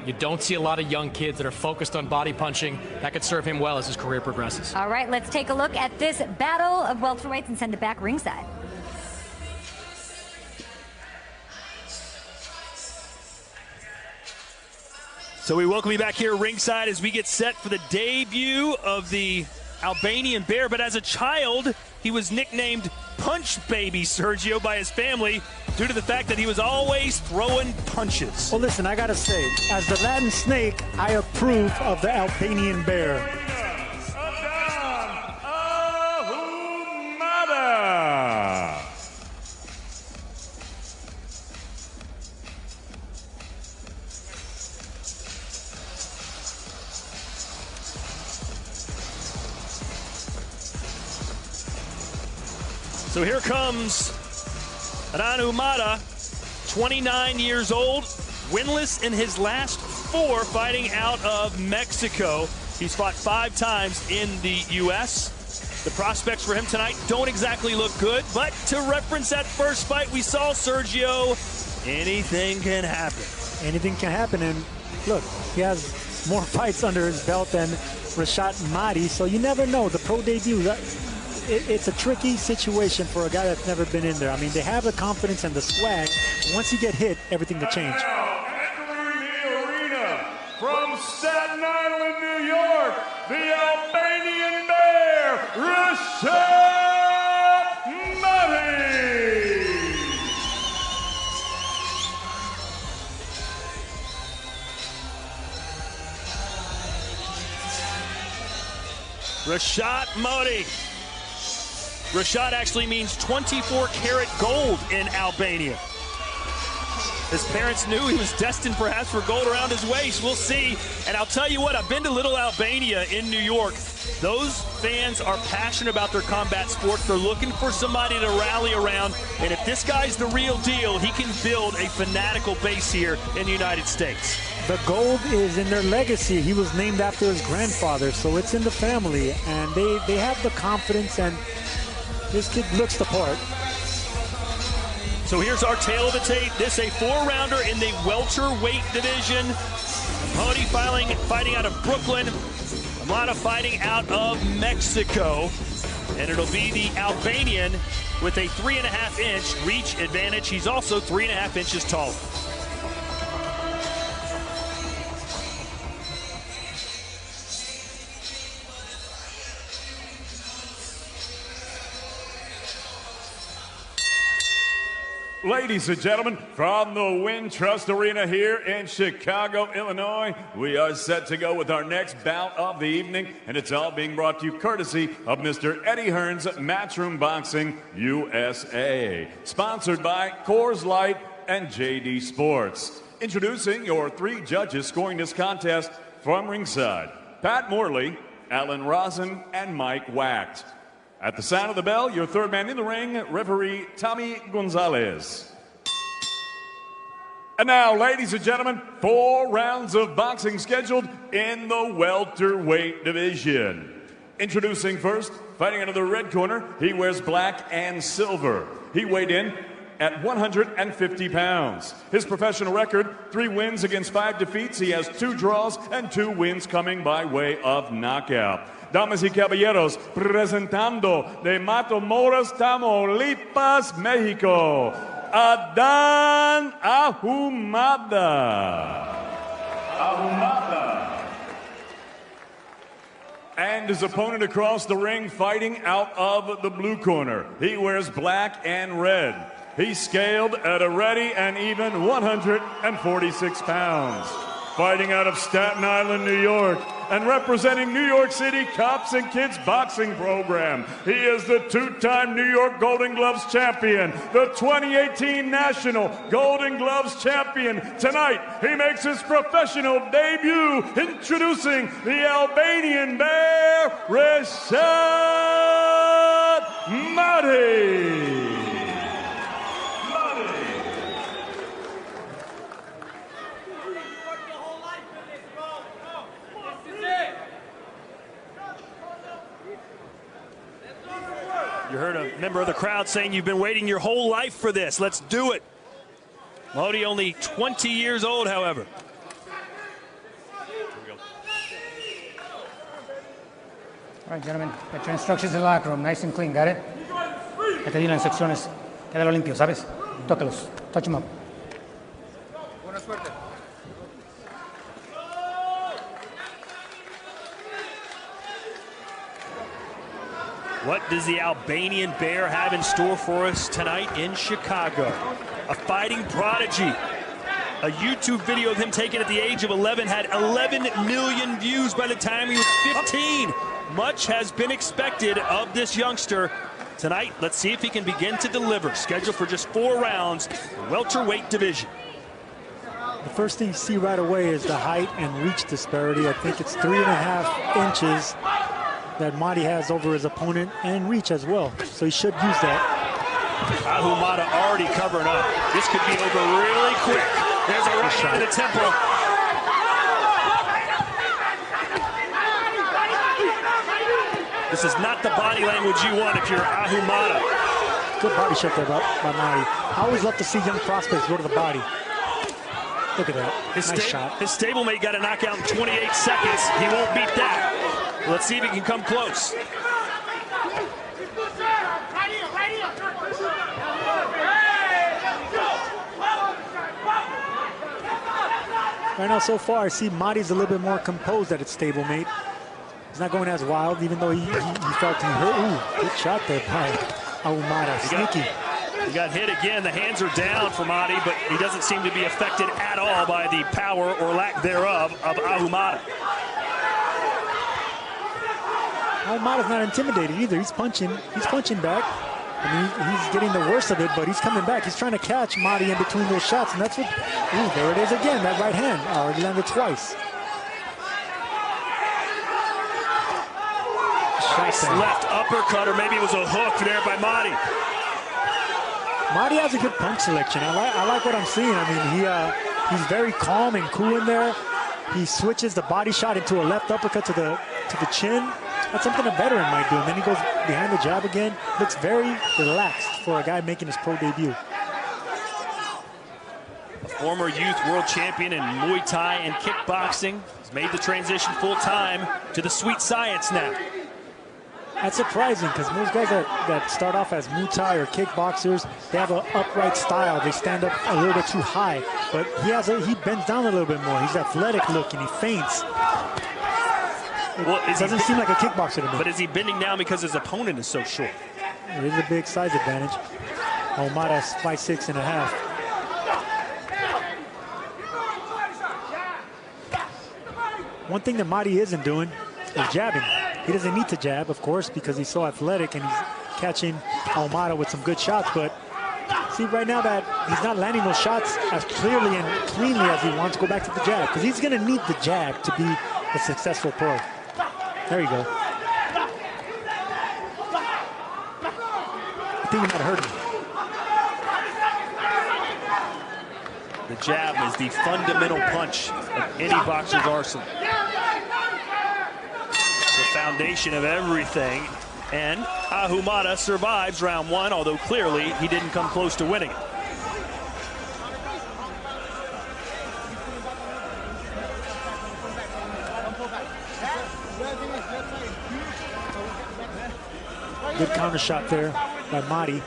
You don't see a lot of young kids that are focused on body punching. That could serve him well as his career progresses. All right, let's take a look at this battle of welterweights and send it back ringside. So we welcome you back here ringside as we get set for the debut of the Albanian Bear. But as a child, he was nicknamed Punch Baby Sergio by his family due to the fact that he was always throwing punches. Well, listen, I gotta say, as the Latin Snake, I approve of the Albanian Bear. Adan, Ahumada. So here comes Adan Ahumada, 29 years old, winless in his last 4 fighting out of Mexico. He's fought 5 times in the U.S. The prospects for him tonight don't exactly look good, but to reference that first fight we saw, Sergio, anything can happen. Anything can happen, and look, he has more fights under his belt than Reshat, so you never know. The pro debut, it's a tricky situation for a guy that's never been in there. I mean, they have the confidence and the swag. Once you get hit, everything can change. Now, entering the arena from Staten Island, New York, the Albanian Bear, Reshat. Reshat Modi. Reshat actually means 24 karat gold in Albania. His parents knew he was destined perhaps for gold around his waist. We'll see. And I'll tell you what, I've been to Little Albania in New York. Those fans are passionate about their combat sports. They're looking for somebody to rally around. And if this guy's the real deal, he can build a fanatical base here in the United States. The gold is in their legacy. He was named after his grandfather, so it's in the family. And they have the confidence, and this kid looks the part. So here's our tale of the tape. This a 4-rounder in the welterweight division. Modi fighting out of Brooklyn. Ahumada fighting out of Mexico. And it'll be the Albanian with a 3.5-inch reach advantage. He's also 3.5 inches tall. Ladies and gentlemen, from the Wintrust Arena here in Chicago, Illinois, we are set to go with our next bout of the evening, and it's all being brought to you courtesy of Mr. Eddie Hearn's Matchroom Boxing USA, sponsored by Coors Light and JD Sports. Introducing your 3 judges scoring this contest from ringside: Pat Morley, Alan Rosen, and Mike Wacht. At the sound of the bell, your 3rd man in the ring, referee Tommy Gonzalez. And now, ladies and gentlemen, 4 rounds of boxing scheduled in the welterweight division. Introducing first, fighting out of the red corner, he wears black and silver. He weighed in at 150 pounds. His professional record, 3 wins against 5 defeats. He has 2 draws and 2 wins coming by way of knockout. Damas y caballeros, presentando de Matamoros, Tamaulipas, Mexico, Adan Ahumada. And his opponent across the ring, fighting out of the blue corner. He wears black and red. He's scaled at a ready and even 146 pounds. Fighting out of Staten Island, New York, and representing New York City Cops and Kids Boxing Program. He is the 2-time New York Golden Gloves champion, the 2018 National Golden Gloves champion. Tonight, he makes his professional debut, introducing the Albanian Bear, Reshat Modi. You heard a member of the crowd saying you've been waiting your whole life for this. Let's do it. Modi only 20 years old, however. Chicago. All right, gentlemen, get your instructions in the locker room, nice and clean, got it? Ya te di las instrucciones, quédalo limpio, ¿sabes? Tócalos, touch them up. Buena suerte. What does the Albanian Bear have in store for us tonight in Chicago? A fighting prodigy. A YouTube video of him taken at the age of 11 had 11 million views by the time he was 15. Much has been expected of this youngster. Tonight, let's see if he can begin to deliver. Scheduled for just 4 rounds, welterweight division. The first thing you see right away is the height and reach disparity. I think it's 3.5 inches that Mahdi has over his opponent, and reach as well. So he should use that. Ahumada already covering up. This could be over really quick. There's a right to the temple. This is not the body language you want if you're Ahumada. Good body shot there by Mahdi. I always love to see young prospects go to the body. Look at that. Nice shot. His stablemate got a knockout in 28 seconds. He won't beat that. Let's see if he can come close. Right now, so far, I see Mahdi's a little bit more composed at its stablemate. He's not going as wild, even though he felt he hurt. Ooh, good shot there by Ahumada. Sneaky. He got hit again. The hands are down for Mahdi, but he doesn't seem to be affected at all by the power or lack thereof of Ahumada. Ahumada's not intimidated either. He's punching back. I mean, he's getting the worst of it, but he's coming back. He's trying to catch Mahdi in between those shots, and that's what. Ooh, there it is again. That right hand already landed twice. Nice left uppercut, or maybe it was a hook there by Mahdi. Mahdi has a good punch selection. I like what I'm seeing. I mean, he's very calm and cool in there. He switches the body shot into a left uppercut to the chin. That's something a veteran might do. And then he goes behind the jab again. Looks very relaxed for a guy making his pro debut. A former youth world champion in Muay Thai and kickboxing. He's made the transition full time to the sweet science now. That's surprising because most guys that start off as Muay Thai or kickboxers, they have an upright style. They stand up a little bit too high. But he bends down a little bit more. He's athletic looking. He feints. It doesn't seem like a kickboxer to me. But is he bending down because his opponent is so short? It is a big size advantage. Ahumada's 5'6.5". One thing that Mahdi isn't doing is jabbing. He doesn't need to jab, of course, because he's so athletic and he's catching Ahumada with some good shots. But see, right now that he's not landing those shots as clearly and cleanly as he wants to go back to the jab, because he's going to need the jab to be a successful pro. There you go. I think he might have hurt The him. jab is the fundamental punch of any boxer's arsenal. The foundation of everything. And Ahumada survives round 1, although clearly he didn't come close to winning it. Good counter shot there by Mahdi.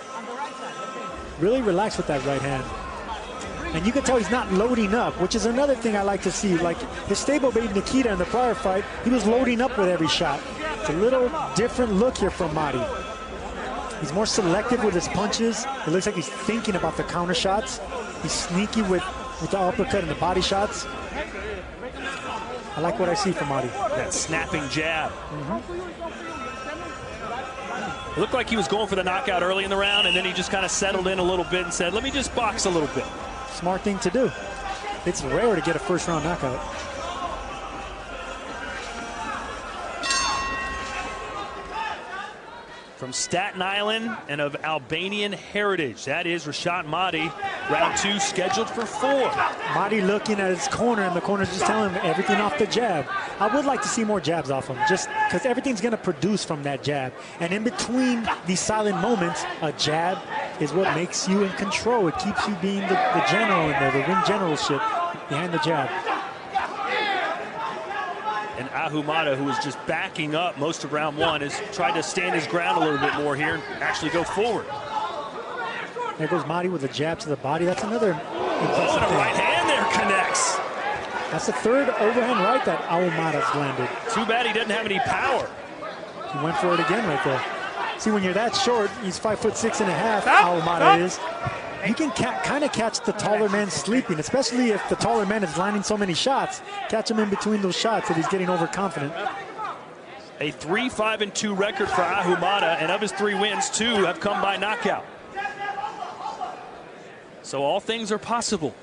Really relaxed with that right hand. And you can tell he's not loading up, which is another thing I like to see. Like his stablemate Nikita in the prior fight, he was loading up with every shot. It's a little different look here from Mahdi. He's more selective with his punches. It looks like he's thinking about the counter shots. He's sneaky with the uppercut and the body shots. I like what I see from Mahdi. That snapping jab. It looked like he was going for the knockout early in the round, and then he just kind of settled in a little bit and said, let me just box a little bit. Smart thing to do. It's rare to get a first-round knockout. From Staten Island and of Albanian heritage, that is Reshat Mahdi. Round 2 scheduled for 4. Mahdi looking at his corner, and the corner's just telling him everything off the jab. I would like to see more jabs off him, just because everything's going to produce from that jab. And in between these silent moments, a jab is what makes you in control. It keeps you being the general in there, the ring generalship behind the jab. And Ahumada, who was just backing up most of round one, has tried to stand his ground a little bit more here and actually go forward. There goes Mahdi with a jab to the body. That's another impressive And a thing. right hand there connects. That's the third overhand right that Ahumada's landed. Too bad he doesn't have any power. He went for it again right there. See, when you're that short, he's 5'6.5", Ahumada is. You can kind of catch the taller man sleeping, especially if the taller man is landing so many shots. Catch him in between those shots if he's getting overconfident. A 3-5-2 record for Ahumada, and of his 3 wins, 2 have come by knockout. So all things are possible.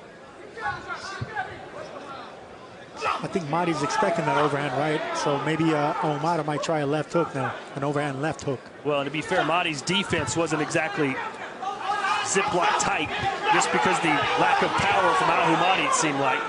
I think Mahdi's expecting that overhand right, so maybe Ahumada might try a left hook now, an overhand left hook. Well, and to be fair, Mahdi's defense wasn't exactly zip-lock tight, just because the lack of power from Ahumada, it seemed like.